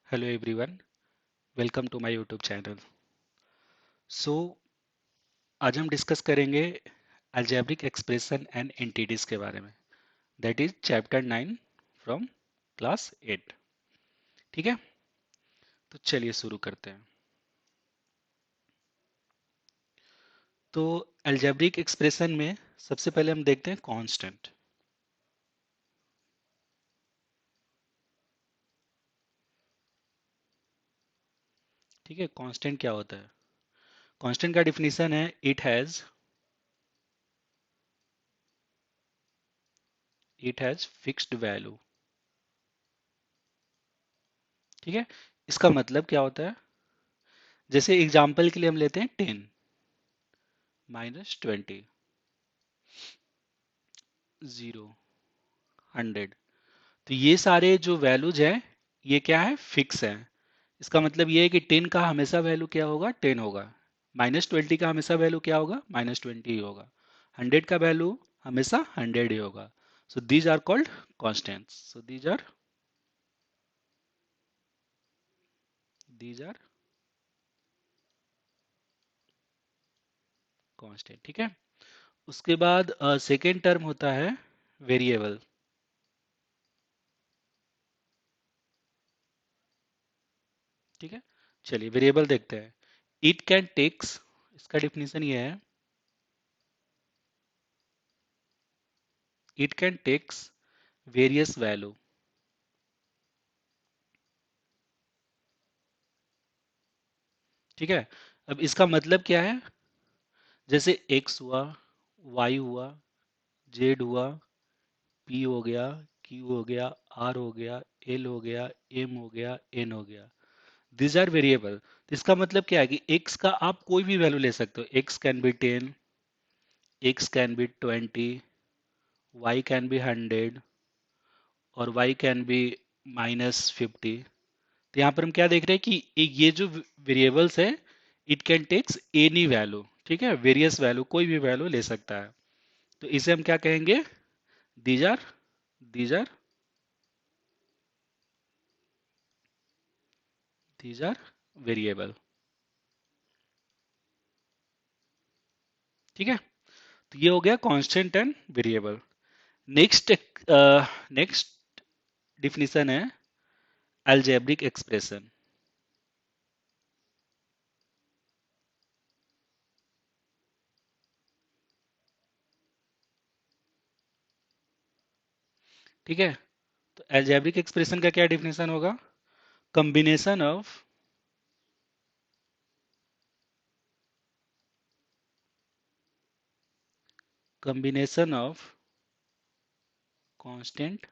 Hello everyone, welcome to my YouTube channel. So आज हम discuss करेंगे अलजेब्रिक एक्सप्रेशन एंड एंटिटीज के बारे में। That is chapter 9 from class 8। ठीक है, तो चलिए शुरू करते हैं। तो अलजेब्रिक एक्सप्रेशन में सबसे पहले हम देखते हैं कांस्टेंट। ठीक है, कांस्टेंट क्या होता है? कांस्टेंट का डिफिनीशन है इट हैज फिक्स्ड वैल्यू। ठीक है, इसका मतलब क्या होता है? जैसे एग्जांपल के लिए हम लेते हैं 10 -20, 0, 100। तो ये सारे जो वैल्यूज हैं, ये क्या है? फिक्स है। इसका मतलब ये है कि 10 का हमेशा वैल्यू क्या होगा? 10 होगा। -20 का हमेशा वैल्यू क्या होगा? -20 ही होगा। 100 का वैल्यू हमेशा 100 ही होगा। So these are called constants. So these are constant. ठीक है, उसके बाद सेकेंड टर्म होता है वेरिएबल। ठीक है, चलिए वेरिएबल देखते हैं। इट कैन टेक्स, इसका डिफिनीशन ये है, it can takes various value. ठीक है, अब इसका मतलब क्या है? जैसे x हुआ, y हुआ, z हुआ, p हो गया, q हो गया, r हो गया, l हो गया, m हो गया, n हो गया। This are variable. इसका मतलब क्या है कि x का आप कोई भी वैल्यू ले सकते हो। x can be 10, x can be 20, y can be 100 और y कैन बी -50। तो यहाँ पर हम क्या देख रहे हैं कि ये जो वेरिएबल्स है, it can takes any value. ठीक है, वेरियस वैल्यू, कोई भी वैल्यू ले सकता है। तो इसे हम क्या कहेंगे? These are these are these are variable. ठीक है, तो ये हो गया constant and variable. Next next definition है अलजेब्रिक एक्सप्रेशन। ठीक है, तो अलजेब्रिक एक्सप्रेशन का क्या डिफिनीशन होगा? Combination of combination of constant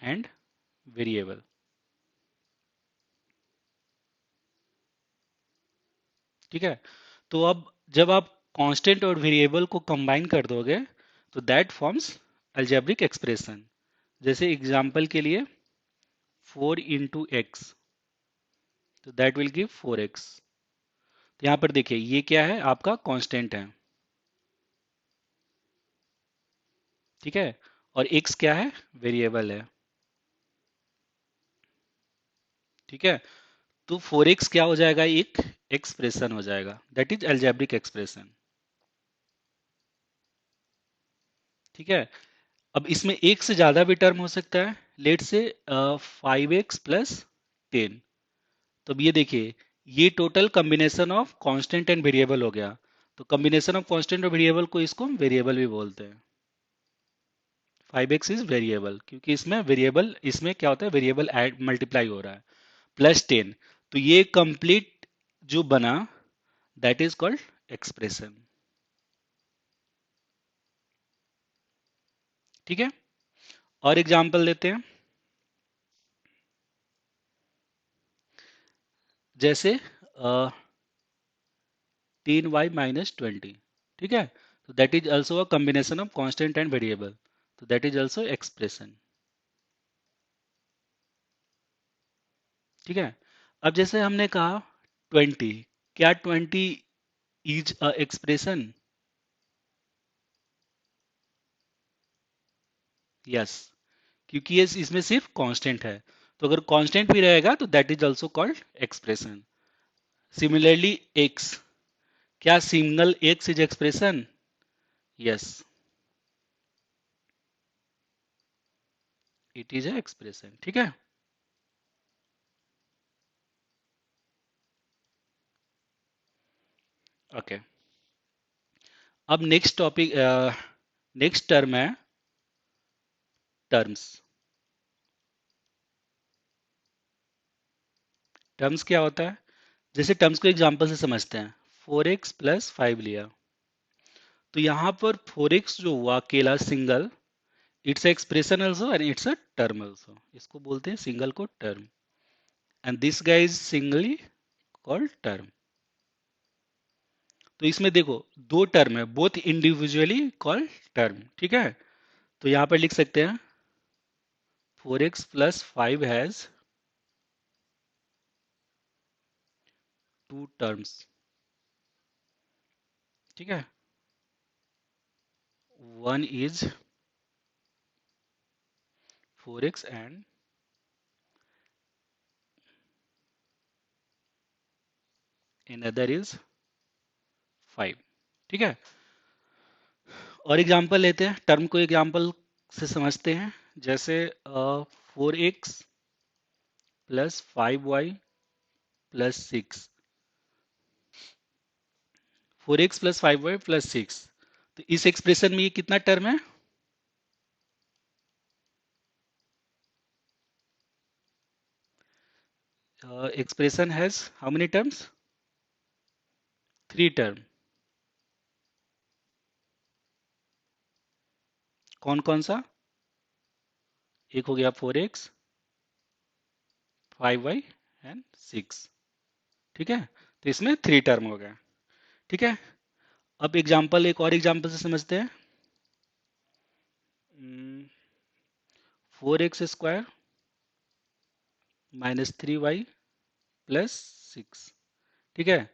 and variable. ठीक है, तो अब जब आप कांस्टेंट और वेरिएबल को कंबाइन कर दोगे, तो दैट फॉर्म्स अलजेब्रिक एक्सप्रेशन। जैसे एग्जांपल के लिए 4 × x, तो दैट विल गिव 4x। तो यहाँ पर देखिए, ये क्या है? आपका कांस्टेंट है। ठीक है, और x क्या है? वेरिएबल है। ठीक है, तो 4x क्या हो जाएगा? एक एक्सप्रेशन हो जाएगा, दैट इज अलजेब्रिक एक्सप्रेशन। ठीक है, अब इसमें एक से ज्यादा भी टर्म हो सकता है। लेट से 5x + 10। तो अब ये देखिए, ये total combination of constant and variable हो गया। तो कॉम्बिनेशन ऑफ कांस्टेंट और वेरिएबल को, इसको हम वेरिएबल भी बोलते हैं। 5x इज वेरिएबल, क्योंकि इसमें वेरिएबल, इसमें क्या होता है? वेरिएबल ऐड मल्टीप्लाई हो रहा है। +10, तो ये कंप्लीट जो बना, दैट इज कॉल्ड एक्सप्रेशन। ठीक है, और एग्जांपल देते हैं। जैसे 10y - 20। ठीक है, तो that is also a combination of constant and variable, तो दैट इज ऑल्सो एक्सप्रेशन। ठीक है, अब जैसे हमने कहा 20, क्या 20 इज अ एक्सप्रेशन? यस, क्योंकि ये इसमें सिर्फ कांस्टेंट है। तो अगर कांस्टेंट भी रहेगा तो that is also called expression. Similarly x, क्या single x is expression? Yes, it is a expression. ठीक है. ओके. अब नेक्स्ट टॉपिक, नेक्स्ट टर्म है टर्म्स. टर्म्स क्या होता है? जैसे टर्म्स को एग्जांपल से समझते हैं. 4x + 5 लिया, तो यहाँ पर 4x जो हुआ अकेला single, its expression also and it's a term also. इसको बोलते हैं सिंगल को term, and this guy is singly called term. तो इसमें देखो दो टर्म है, बोथ इंडिविजुअली कॉल्ड टर्म. ठीक है. तो यहाँ पर लिख सकते हैं 4x + 5 हैज टू टर्म्स. ठीक है. One is 4x and another is 5. ठीक है. और एग्जांपल लेते हैं, टर्म को एग्जांपल से समझते हैं. जैसे 4x + 5y + 6. 4x + 5y + 6, तो इस एक्सप्रेशन में ये कितना टर्म है? Expression has how many terms? 3 term. कौन कौन सा? एक हो गया 4x, 5y एंड 6. ठीक है. तो इसमें 3 टर्म हो गया. ठीक है. अब एग्जांपल, एक और एग्जांपल से समझते हैं. 4x² -3y + 6. ठीक है.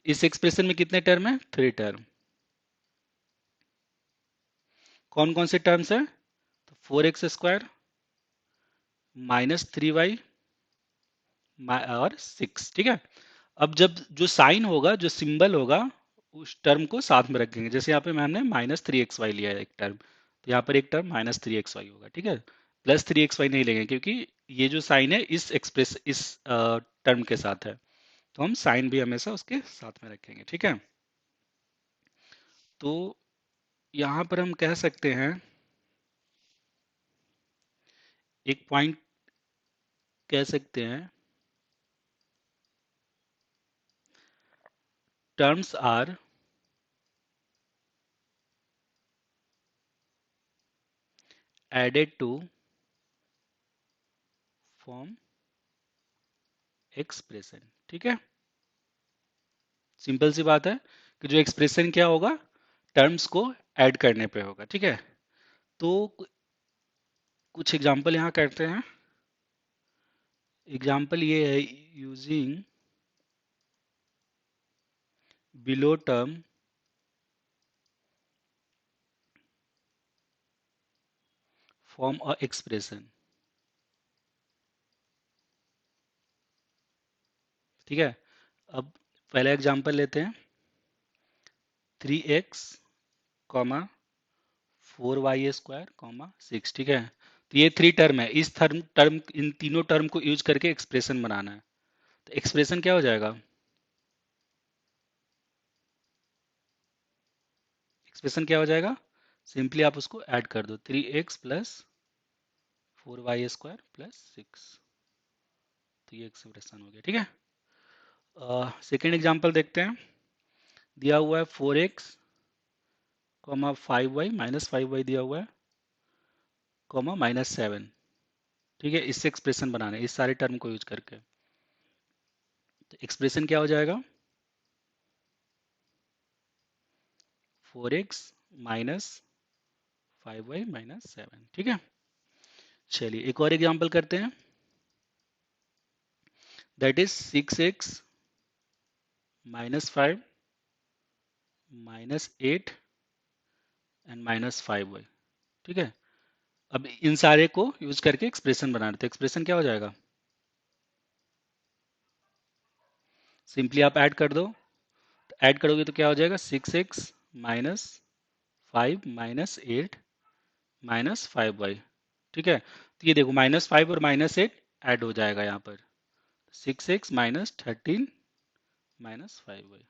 इस एक्सप्रेशन में कितने टर्म है? 3 टर्म. कौन कौन से टर्म्स है? तो 4x² -3y और 6. ठीक है. अब जब जो साइन होगा, जो सिंबल होगा, उस टर्म को साथ में रखेंगे. जैसे यहाँ पे मैंने -3xy लिया है एक टर्म, तो यहाँ पर एक टर्म -3xy होगा. ठीक है. +3xy नहीं लेंगे क्योंकि ये जो साइन है इस टर्म के साथ है, तो हम साइन भी हमेशा उसके साथ में रखेंगे. ठीक है. तो यहाँ पर हम कह सकते हैं, एक पॉइंट कह सकते हैं, terms are added to form expression. ठीक है. सिंपल सी बात है कि जो एक्सप्रेशन क्या होगा, टर्म्स को ऐड करने पे होगा. ठीक है. तो कुछ एग्जांपल यहाँ करते हैं. एग्जांपल ये है, using below term form a expression. ठीक है. अब पहला एग्जांपल लेते हैं. 3x, 4y² 6. ठीक है. तो ये 3 टर्म है. इस टर्म इन तीनों टर्म को यूज करके एक्सप्रेशन बनाना है. तो एक्सप्रेशन क्या हो जाएगा? एक्सप्रेशन क्या हो जाएगा? सिंपली आप उसको ऐड कर दो. 3x + 4y² + 6. तो ये एक्सप्रेशन हो गया. ठीक है. सेकेंड एग्जांपल देखते हैं. दिया हुआ है 4x, 5y, -5y दिया हुआ है, -7. ठीक है. इससे एक्सप्रेशन बनाना है इस सारे टर्म को यूज करके. तो एक्सप्रेशन क्या हो जाएगा? 4x - 5y - 7. ठीक है. चलिए एक और एग्जांपल करते हैं. That is 6x - 5 -8 and -5y. ठीक है. अब इन सारे को यूज करके एक्सप्रेशन बना रहे थे, एक्सप्रेशन क्या हो जाएगा? सिंपली आप ऐड कर दो, ऐड करोगे तो क्या हो जाएगा? 6x minus 5 - 8 -5y। ठीक है, तो ये देखो -5 और -8 ऐड हो जाएगा यहाँ पर, 6x -13 -5y।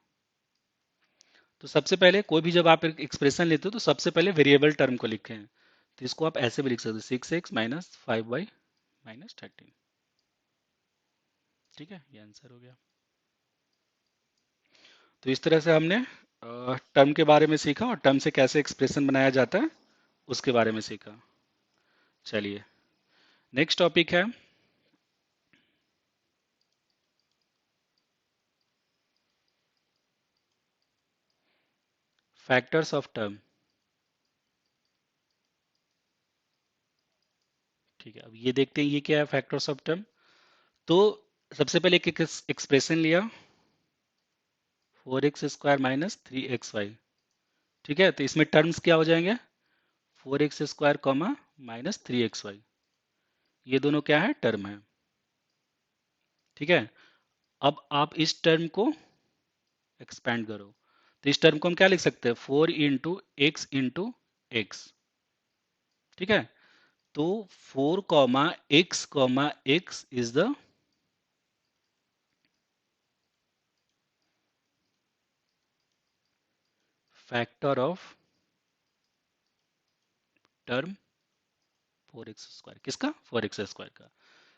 तो सबसे पहले कोई भी जब आप एक एक्सप्रेशन लेते हो तो सबसे पहले वेरिएबल टर्म को लिखें, तो इसको आप ऐसे भी लिख सकते हो, 6x -5y -13। ठीक है, ये आंसर हो गया। तो इस तरह से हमने टर्म के बारे में सीखा और टर्म से कैसे एक्सप्रेशन बनाया जाता है उसके बारे में सीखा। चलिए, नेक्स्ट टॉपिक है फैक्टर्स ऑफ टर्म। ठीक है, अब ये देखते हैं ये क्या है फैक्टर्स ऑफ टर्म। तो सबसे पहले एक एक्सप्रेशन लिया, 4x² - 3xy। ठीक है, तो इसमें टर्म्स क्या हो जाएंगे? 4x² -3xy, ये दोनों क्या है? टर्म है। ठीक है, अब आप इस टर्म को एक्सपेंड करो, तो इस टर्म को हम क्या लिख सकते हैं? 4 × x × x। ठीक है, तो 4, x, x is the factor of term 4x²। किसका? 4x² का।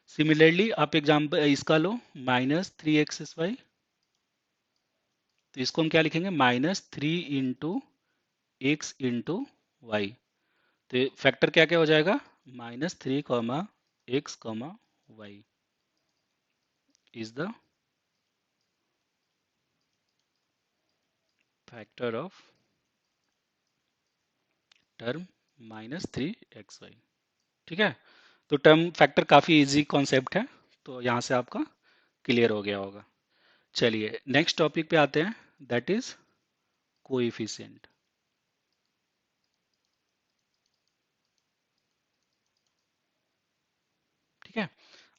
सिमिलरली आप एग्जाम्पल इसका लो, -3xy, तो इसको हम क्या लिखेंगे? -3 × x × y। तो फैक्टर क्या क्या हो जाएगा? -3, x, y is the factor of term -3xy। ठीक है, तो टर्म फैक्टर काफी इजी कॉन्सेप्ट है, तो यहाँ से आपका क्लियर हो गया होगा। चलिए नेक्स्ट टॉपिक पे आते हैं, दैट इज कोएफिशिएंट। ठीक है,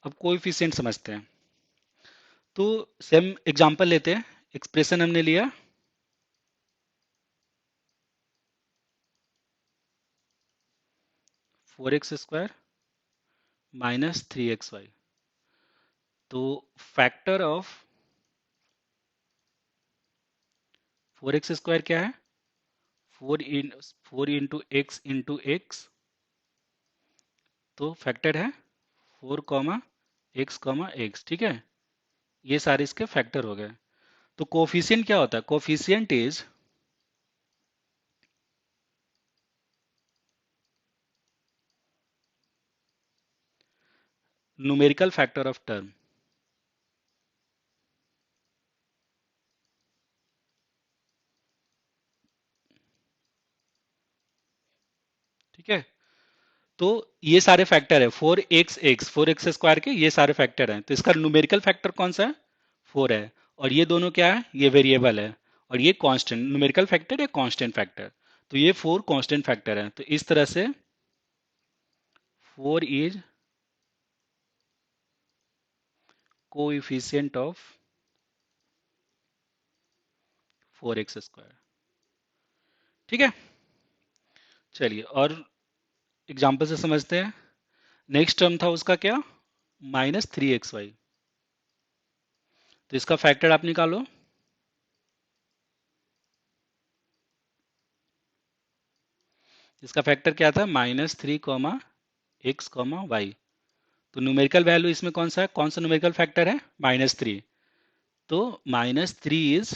अब कोएफिशिएंट समझते हैं। तो सेम एग्जांपल लेते हैं, एक्सप्रेशन हमने लिया 4x² -3xy। तो फैक्टर ऑफ 4x² क्या है? 4 × x × x, तो फैक्टर है 4, x, x। ठीक है, ये सारे इसके फैक्टर हो गए। तो कोफिशिएंट क्या होता है? Coefficient is numerical factor of term. ठीक है, तो ये सारे फैक्टर है, 4x, x, 4x² के ये सारे फैक्टर हैं, तो इसका न्यूमेरिकल फैक्टर कौन सा है? 4 है। और ये दोनों क्या है? ये वेरिएबल है, और ये कांस्टेंट। न्यूमेरिकल फैक्टर या कांस्टेंट फैक्टर, तो ये 4 कांस्टेंट फैक्टर है। तो इस तरह से 4 इज कोएफिशिएंट ऑफ 4x²। ठीक है, चलिए और एग्जाम्पल से समझते हैं। नेक्स्ट टर्म था उसका क्या? -3xy। तो इसका फैक्टर आप निकालो, इसका फैक्टर क्या था? -3, x, y। तो न्यूमेरिकल वैल्यू इसमें कौन सा है? कौन सा न्यूमेरिकल फैक्टर है? -3। तो -3 is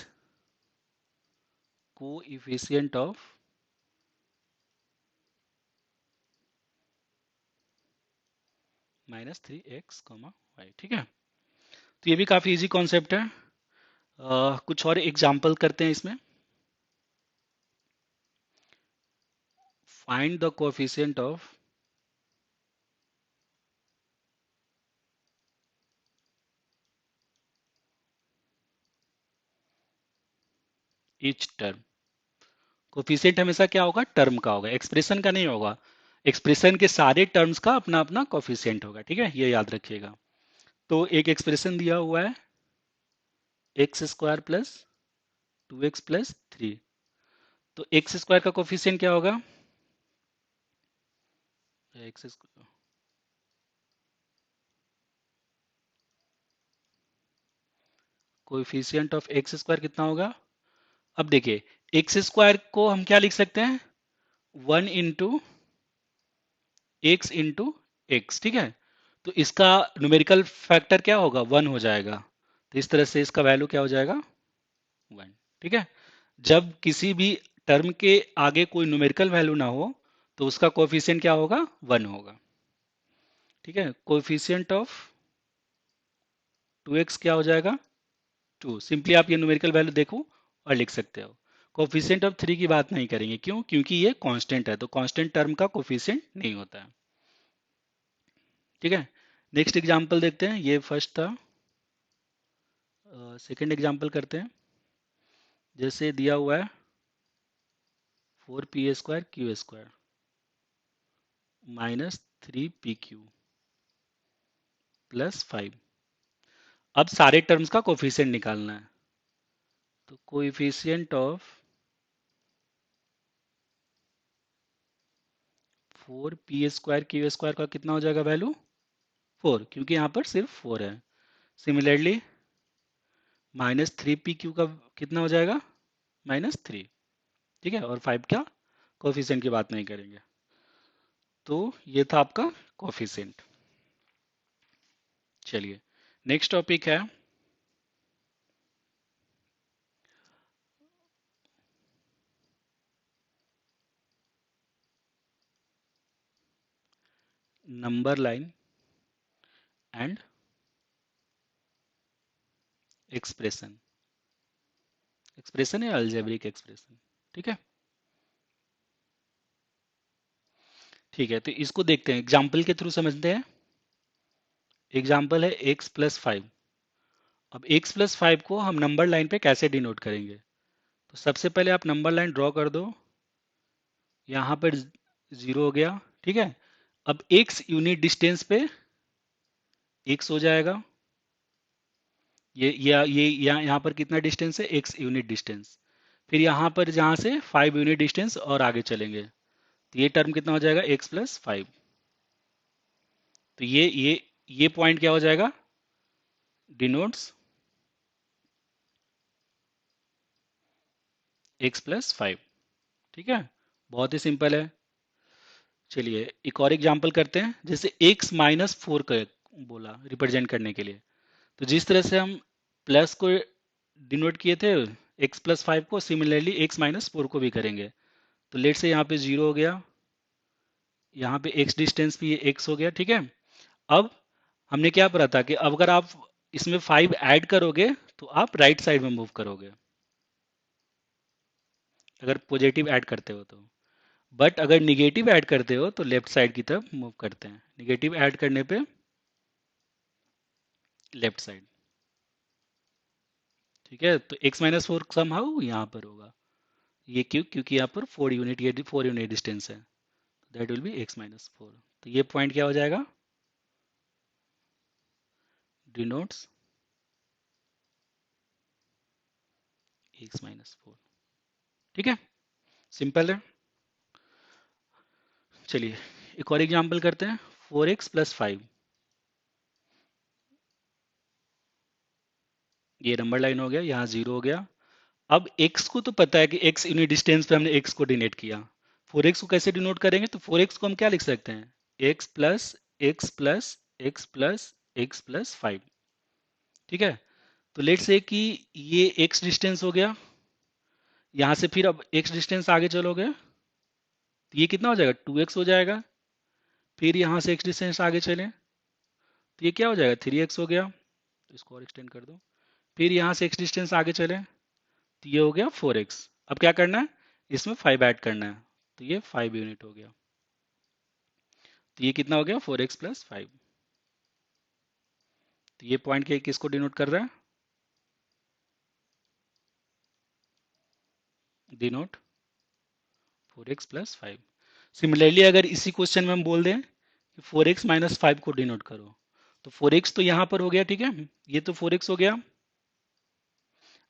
coefficient of -3, x, y। ठीक है, तो ये भी काफी इजी कॉन्सेप्ट है। कुछ और एग्जाम्पल करते हैं इसमें। Find the coefficient of each term. Coefficient हमेशा क्या होगा? टर्म का होगा, एक्सप्रेशन का नहीं होगा। एक्सप्रेशन के सारे टर्म्स का अपना अपना कोफिशिएंट होगा, ठीक है, ये याद रखिएगा। तो एक एक्सप्रेशन दिया हुआ है एक्स स्क्वायर प्लस 2x+3। तो एक्स स्क्वायर का कोफिशिएंट क्या होगा? X coefficient of x square कितना होगा? अब देखिए, एक्स स्क्वायर को हम क्या लिख सकते हैं? 1 × x, ठीक है। तो इसका न्यूमेरिकल फैक्टर क्या होगा? 1 हो जाएगा। तो इस तरह से इसका वैल्यू क्या हो जाएगा? 1, ठीक है। जब किसी भी टर्म के आगे कोई न्यूमेरिकल वैल्यू ना हो तो उसका कोफिशिएंट क्या होगा? 1 होगा, ठीक है। कोफिशिएंट ऑफ 2x क्या हो जाएगा? 2। सिंपली आप ये न्यूमेरिकल वैल्यू देखो और लिख सकते हो। कोफिशिएंट ऑफ 3 की बात नहीं करेंगे, क्यों? क्योंकि ये कांस्टेंट है, तो कांस्टेंट टर्म का कोफिशिएंट नहीं होता है, ठीक है। नेक्स्ट एग्जांपल देखते हैं, ये फर्स्ट था। सेकंड एग्जांपल करते हैं। जैसे दिया हुआ है 4p² माइनस 3pq प्लस 5। अब सारे टर्म्स का कोफिशिएंट निकालना है। तो कोएफिशिएंट ऑफ 4p² का कितना हो जाएगा वैल्यू? 4, क्योंकि यहाँ पर सिर्फ 4 है। सिमिलरली माइनस 3pq का कितना हो जाएगा? -3, ठीक है। और 5 का कोफिशिएंट की बात नहीं करेंगे। तो ये था आपका कोफिशिएंट। चलिए, नेक्स्ट टॉपिक है number line and expression. Expression या अलजेब्रिक एक्सप्रेशन, ठीक है। ठीक है, तो इसको देखते हैं, एग्जाम्पल के थ्रू समझते हैं। एग्जाम्पल है x+5। अब x+5 को हम नंबर लाइन पे कैसे डिनोट करेंगे? तो सबसे पहले आप नंबर लाइन ड्रॉ कर दो। यहाँ पर 0 हो गया, ठीक है। अब x यूनिट डिस्टेंस पे x हो जाएगा। ये यहाँ पर कितना डिस्टेंस है? x unit distance. फिर यहाँ पर जहाँ से 5 यूनिट डिस्टेंस और आगे चलेंगे, तो ये टर्म कितना हो जाएगा? x+5। तो ये पॉइंट क्या हो जाएगा? डिनोट्स x+5, ठीक है। बहुत ही सिंपल है। चलिए एक और एग्जांपल करते हैं। जैसे x-4 का बोला रिप्रेजेंट करने के लिए, तो जिस तरह से हम प्लस को डिनोट किए थे x+5 को, सिमिलरली x-4 को भी करेंगे। तो लेट से यहाँ पे 0 हो गया, यहाँ पे x डिस्टेंस भी ये x हो गया, ठीक है। अब हमने क्या पढ़ा था कि अब अगर आप इसमें 5 ऐड करोगे तो आप राइट साइड में मूव करोगे, अगर पॉजिटिव ऐड करते हो तो। बट अगर निगेटिव ऐड करते हो तो लेफ्ट साइड की तरफ मूव करते हैं। निगेटिव ऐड करने पे लेफ्ट साइड, ठीक है। तो x-4 समहाउ यहाँ पर होगा। ये क्यों? क्योंकि यहाँ पर 4 यूनिट, ये 4 यूनिट डिस्टेंस है, दैट विल बी x-4। तो ये पॉइंट क्या हो जाएगा? डिनोट्स x-4, ठीक है। सिंपल है। चलिए एक और एग्जांपल करते हैं। 4x+5, ये नंबर लाइन हो गया, यहाँ 0 हो गया। अब x को तो पता है कि x यूनिट डिस्टेंस पे हमने x को डिनोट किया। 4x को कैसे डिनोट करेंगे? तो 4x को हम क्या लिख सकते हैं? x plus x plus x plus x plus 5, ठीक है। तो लेट से कि ये x डिस्टेंस हो गया, यहाँ से फिर अब x डिस्टेंस आगे चलोगे तो ये कितना हो जाएगा? 2x हो जाएगा। फिर यहाँ से x डिस्टेंस आगे चले तो ये क्या हो जाएगा? 3x हो गया। तो इसको और एक्सटेंड कर दो। फिर यहाँ से x डिस्टेंस आगे चले तो ये हो गया 4x। अब क्या करना है? इसमें 5 ऐड करना है, तो ये 5 यूनिट हो गया। तो ये कितना हो गया? 4x+5। तो ये पॉइंट के किसको डिनोट कर रहा है? Denote 4x+5। सिमिलरली अगर इसी क्वेश्चन में हम बोल दें कि 4x-5 को डिनोट करो, तो 4x तो यहां पर हो गया, ठीक है, ये तो 4x हो गया,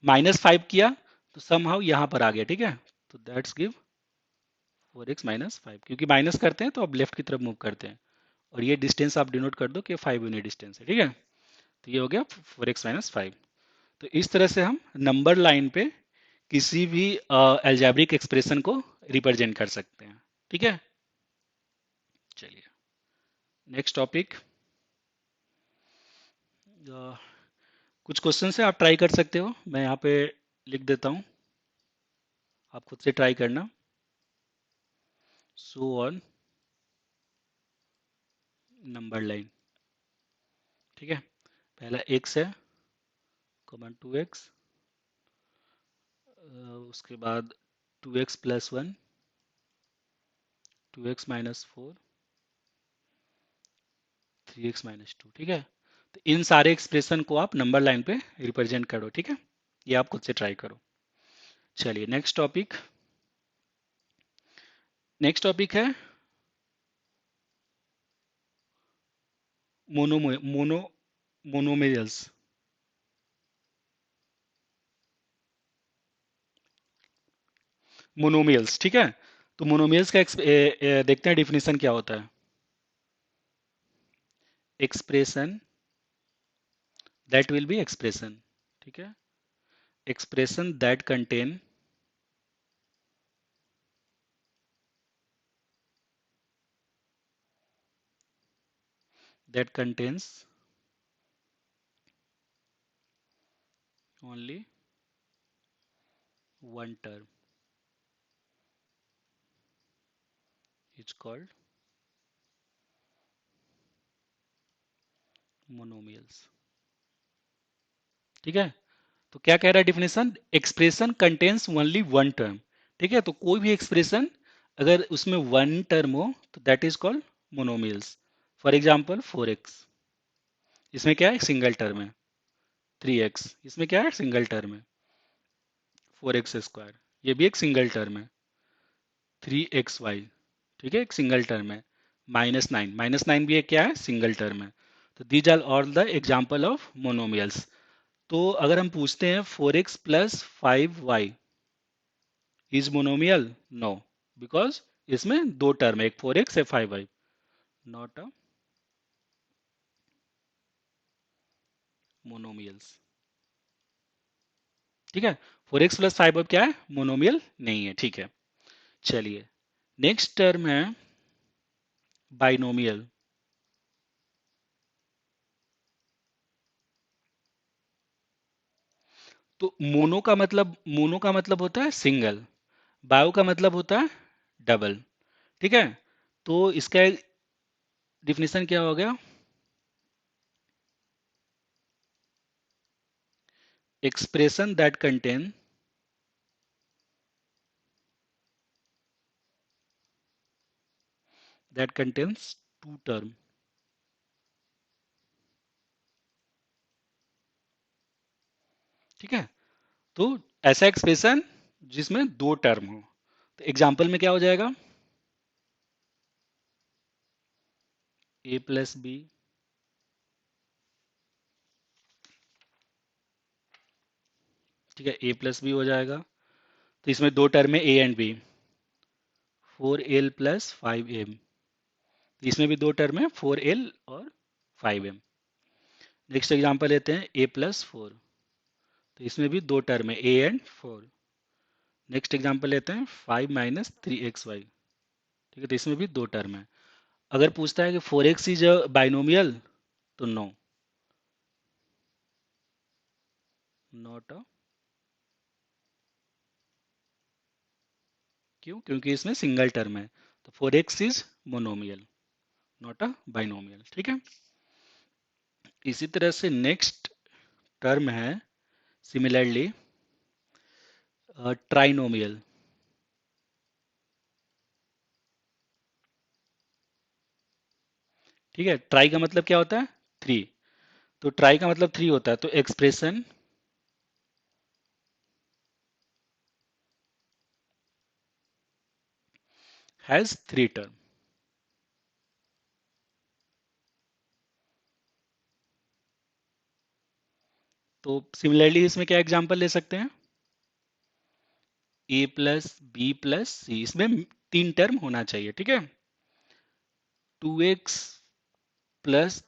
-5 किया तो समहाउ यहां पर आ गया, ठीक है, तो दैट्स गिव 4x-5, क्योंकि माइनस करते हैं तो अब लेफ्ट की तरफ मूव करते हैं, और ये डिस्टेंस आप डिनोट कर दो कि 5 यूनिट डिस्टेंस है, ठीक है, तो ये हो गया 4x-5। तो इस तरह से हम नंबर लाइन पे किसी भी अलजेब्रिक एक्सप्रेशन को रिप्रेजेंट कर सकते हैं, ठीक है। चलिए नेक्स्ट टॉपिक, कुछ क्वेश्चन है आप ट्राई कर सकते हो, मैं यहाँ पे लिख देता हूँ, आप खुद से ट्राई करना। सो ऑन नंबर लाइन, ठीक है, पहला x है, कॉमन 2x, उसके बाद 2x+1, 2x-4, 3x-2, ठीक है, तो इन सारे एक्सप्रेशन को आप नंबर लाइन पे रिप्रेजेंट करो, ठीक है, ये आप खुद से ट्राई करो। चलिए नेक्स्ट टॉपिक है मोनो मोनो मोनोमियल्स। मोनोमियल्स, ठीक है, तो मोनोमियल्स का देखते हैं डिफिनीशन क्या होता है। Expression that will be expression, ठीक है, expression that contains only one term is called monomials, ठीक है। तो क्या कह रहा है definition, expression contains only one term, ठीक है, तो कोई भी एक्सप्रेशन अगर उसमें वन टर्म हो तो that is called monomials. For example 4x, इसमें क्या है, सिंगल टर्म है। 3x, इसमें क्या है, सिंगल टर्म है। 4x², ये भी एक सिंगल टर्म है। 3xy, ठीक है, एक सिंगल टर्म है। -9 भी एक क्या है, सिंगल टर्म है। तो these are all the example of monomials. तो अगर हम पूछते हैं 4x+5y is monomial, no, because इसमें दो टर्म है, एक 4x है 5y, नॉट अ मोनोमियल्स, ठीक है। 4x+5 क्या है, मोनोमियल नहीं है, ठीक है। चलिए नेक्स्ट टर्म है बाइनोमियल। तो मोनो का मतलब होता है सिंगल, बायो का मतलब होता है डबल, ठीक है। तो इसका डिफिनेशन क्या हो गया, expression that contains two term, ठीक है। तो ऐसा एक्सप्रेशन जिसमें दो टर्म हो, तो एग्जाम्पल में क्या हो जाएगा, a+b, ठीक है, a+b हो जाएगा, तो इसमें दो टर्म है a एंड b, 4l+5m, इसमें भी दो टर्म है 4l और 5m। नेक्स्ट एग्जाम्पल लेते हैं a+4, तो इसमें भी दो टर्म है a एंड 4। नेक्स्ट एग्जाम्पल लेते हैं 5-3xy, ठीक है, तो इसमें भी दो टर्म है। अगर पूछता है कि 4x इज बाइनोमियल, तो नो, नॉट अ, क्यों, क्योंकि इसमें सिंगल टर्म है, तो 4x is monomial, not a binomial, ठीक है। इसी तरह से नेक्स्ट टर्म है सिमिलरली ट्राइनोमियल, ठीक है, ट्राई का मतलब क्या होता है, थ्री, तो ट्राई का मतलब थ्री होता है, तो एक्सप्रेशन हैज थ्री टर्म। तो सिमिलरली इसमें क्या एग्जांपल ले सकते हैं, ए प्लस बी प्लस सी, इसमें तीन टर्म होना चाहिए, ठीक है। 2x प्लस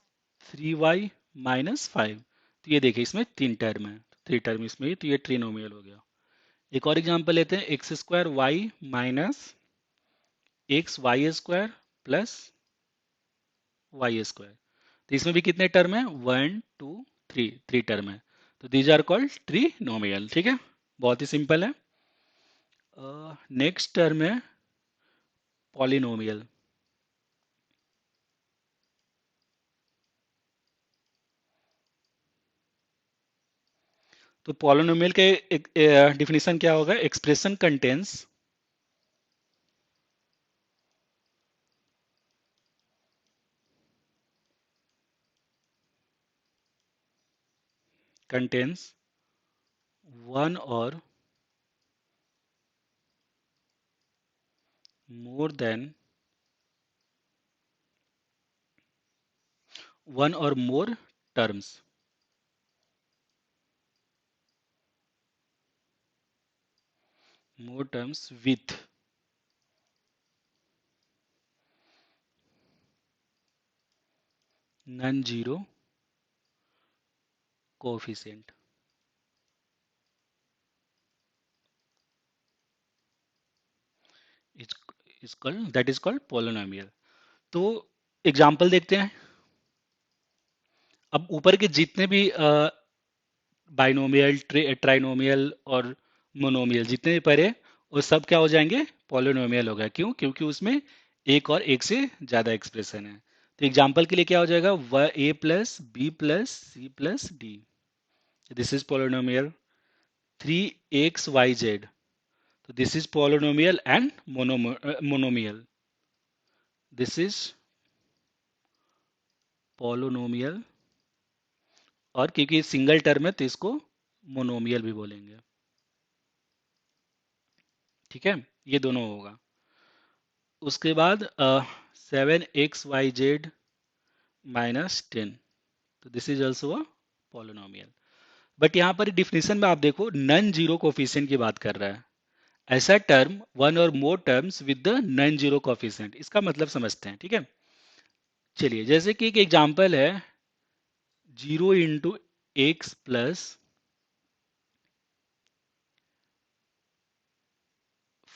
3y माइनस 5, तो ये देखिए इसमें तीन टर्म है, थ्री टर्म इसमें, तो ये ट्रिनोमियल हो गया। एक और एग्जांपल लेते हैं, x square y minus x y square plus y square, तो इसमें भी कितने टर्म है, one two three, three term है। तो दीज आर कॉल्ड ट्रिनोमियल, ठीक है, बहुत ही सिंपल है। नेक्स्ट टर्म है पॉलिनोमियल। तो पॉलिनोमियल के डिफिनीशन क्या होगा, एक्सप्रेशन कंटेन्स वन और मोर देन वन और more terms with non zero coefficient is called, that is called polynomial. तो एग्जांपल देखते हैं। अब ऊपर के जितने भी बाइनोमियल, ट्राइनोमियल और मोनोमियल जितने भी पढ़े, वो सब क्या हो जाएंगे, पॉलिनोमियल होगा। क्यों, क्योंकि उसमें एक और एक से ज्यादा एक्सप्रेशन है। तो एग्जांपल के लिए क्या हो जाएगा, A plus B plus C plus D, this is polynomial. 3xyz, तो this is polynomial and monomial, this is polynomial, और क्योंकि सिंगल टर्म है तो इसको मोनोमियल भी बोलेंगे, ठीक है, ये दोनों होगा। उसके बाद 7xyz माइनस 10, तो this is also a polynomial. But यहाँ पर डिफिनीशन में आप देखो नन जीरो कोफिशिएंट की बात कर रहा है। ऐसा टर्म वन और more terms with the non zero coefficient, इसका मतलब समझते हैं, ठीक है। चलिए, जैसे कि एक एग्जांपल है, 0 इंटू एक्स प्लस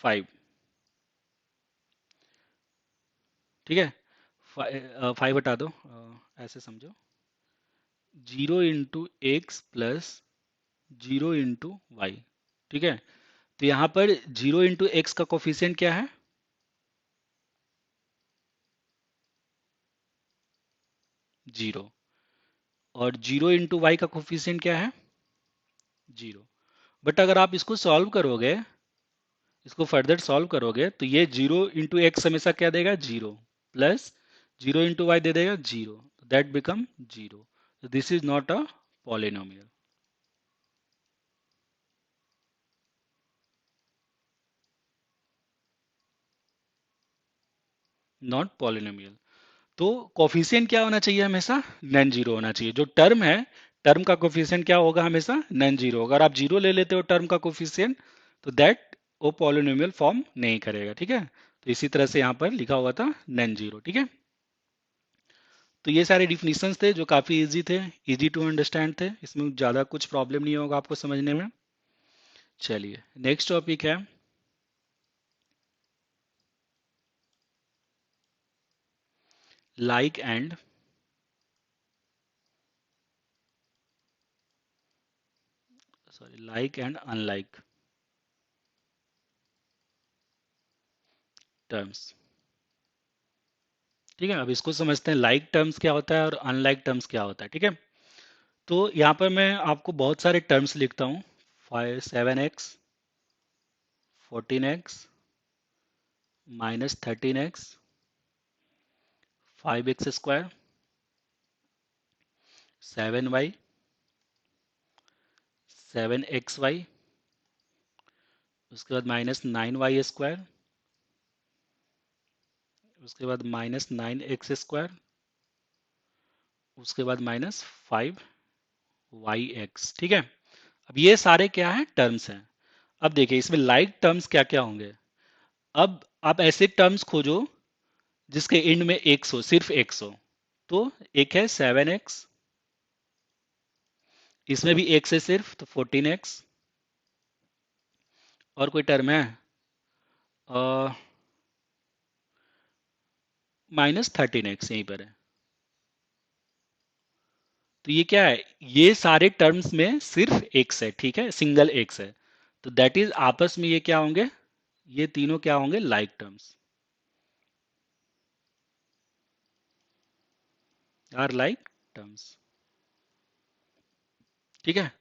5, ठीक है। 5 हटा दो, ऐसे समझो, 0 into x plus 0 into y, ठीक है। तो यहाँ पर 0 इंटू एक्स का कोफिशिएंट क्या है, 0, और 0 इंटू वाई का कोफिशिएंट क्या है, 0। बट अगर आप इसको सॉल्व करोगे, इसको फर्दर सॉल्व करोगे, तो ये 0 इंटू एक्स हमेशा क्या देगा, 0, प्लस 0 इंटू वाई दे देगा 0, that become 0। This is not a polynomial, not polynomial. तो कोफिशिएंट क्या होना चाहिए, हमेशा नॉन जीरो होना चाहिए। जो टर्म है, टर्म का कोफिशिएंट क्या होगा, हमेशा नॉन जीरो। अगर आप जीरो ले लेते हो टर्म का कोफिशिएंट, तो दैट वो पॉलिनोमियल फॉर्म नहीं करेगा, ठीक है। तो इसी तरह से यहाँ पर लिखा हुआ था नॉन जीरो, ठीक है। तो ये सारे डिफिनीशंस थे जो काफ़ी इजी थे, इजी टू अंडरस्टैंड थे, इसमें ज़्यादा कुछ प्रॉब्लम नहीं होगा आपको समझने में। चलिए, नेक्स्ट टॉपिक है like and, sorry, like and unlike terms, ठीक है। अब इसको समझते हैं, लाइक टर्म्स क्या होता है और अनलाइक टर्म्स क्या होता है, ठीक है। तो यहाँ पर मैं आपको बहुत सारे टर्म्स लिखता हूँ, 7x, 14x, -13x, 5x² 7y, 7xy, उसके बाद -9y², उसके बाद -9x², उसके बाद -5y(x), ठीक है। अब ये सारे क्या है, टर्म्स हैं। अब देखिए इसमें लाइक टर्म्स क्या क्या होंगे। अब आप ऐसे टर्म्स खोजो जिसके एंड में एक्स हो, सिर्फ एक्स हो। तो एक है 7x, इसमें भी एक्स है सिर्फ, तो 14x। और कोई टर्म है -13x, यहीं पर है। तो ये क्या है, ये सारे टर्म्स में सिर्फ एक्स है, ठीक है, सिंगल एक्स है। तो दैट इज आपस में ये क्या होंगे, ये तीनों क्या होंगे, like terms, are like terms, ठीक है।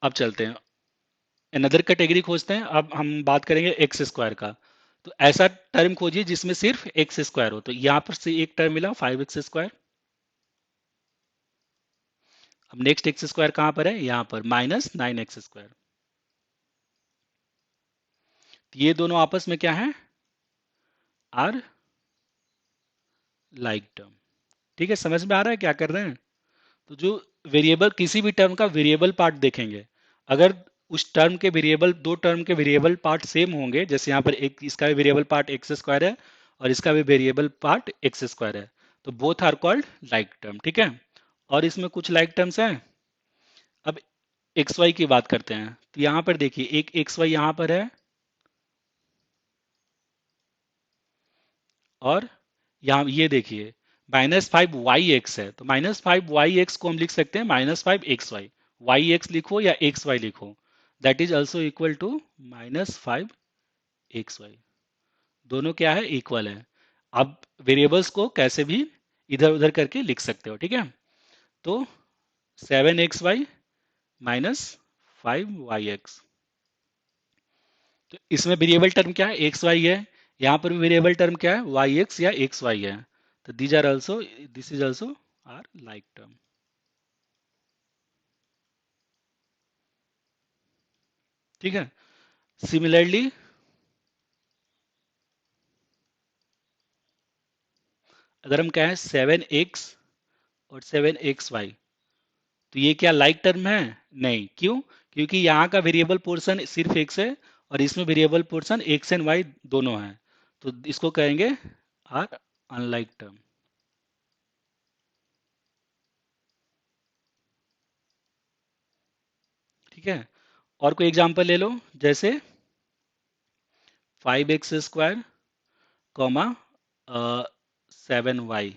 अब चलते हैं अनदर कैटेगरी खोजते हैं। अब हम बात करेंगे x² का। तो ऐसा टर्म खोजिए जिसमें सिर्फ x², हो। तो यहां पर से एक टर्म मिला 5x²। अब नेक्स्ट x² कहां पर है, यहां पर -9x²। तो ये दोनों आपस में क्या है, आर लाइक टर्म, ठीक है। समझ में आ रहा है क्या कर रहे हैं। तो जो वेरिएबल, किसी भी टर्म का वेरिएबल पार्ट देखेंगे, अगर उस टर्म के वेरिएबल, दो टर्म के वेरिएबल पार्ट सेम होंगे, जैसे यहाँ पर एक, इसका भी वेरिएबल पार्ट x² है और इसका भी वेरिएबल पार्ट x² है, तो both are called like term, ठीक है। और इसमें कुछ लाइक टर्म्स हैं। अब एक्स वाई की बात करते हैं। तो यहाँ पर देखिए एक एक्स वाई यहाँ पर है, और यहाँ ये देखिए -5y(x) है। तो -5y(x) को हम लिख सकते हैं -5xy। y(x) लिखो या xy लिखो, that is also equal to -5xy। दोनों क्या है, इक्वल है। आप वेरिएबल्स को कैसे भी इधर उधर करके लिख सकते हो, ठीक है। तो 7xy -5y(x), तो इसमें वेरिएबल टर्म क्या है, एक्स वाई है। यहाँ पर भी वेरिएबल टर्म क्या है, वाई एक्स या एक्स वाई है। तो these are also, this is also are like term, ठीक है। सिमिलरली अगर हम कहें 7x और 7xy, तो ये क्या लाइक टर्म है, नहीं। क्यों, क्योंकि यहाँ का वेरिएबल पोर्शन सिर्फ एक्स है और इसमें variable portion x and y दोनों है। तो इसको कहेंगे आर अनलाइक टर्म, ठीक है। और कोई एग्जांपल ले लो, जैसे 5x² कॉमा 7y।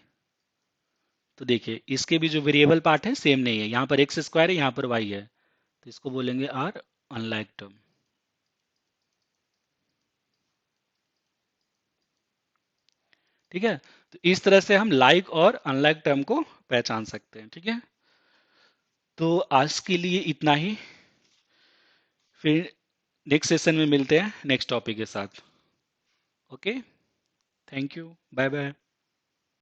तो देखिए इसके भी जो वेरिएबल पार्ट है सेम नहीं है, यहाँ पर x² है, यहाँ पर y है। तो इसको बोलेंगे आर अनलाइक टर्म, ठीक है। तो इस तरह से हम लाइक और अनलाइक टर्म को पहचान सकते हैं, ठीक है। तो आज के लिए इतना ही, फिर नेक्स्ट सेशन में मिलते हैं नेक्स्ट टॉपिक के साथ। Okay, thank you, bye bye.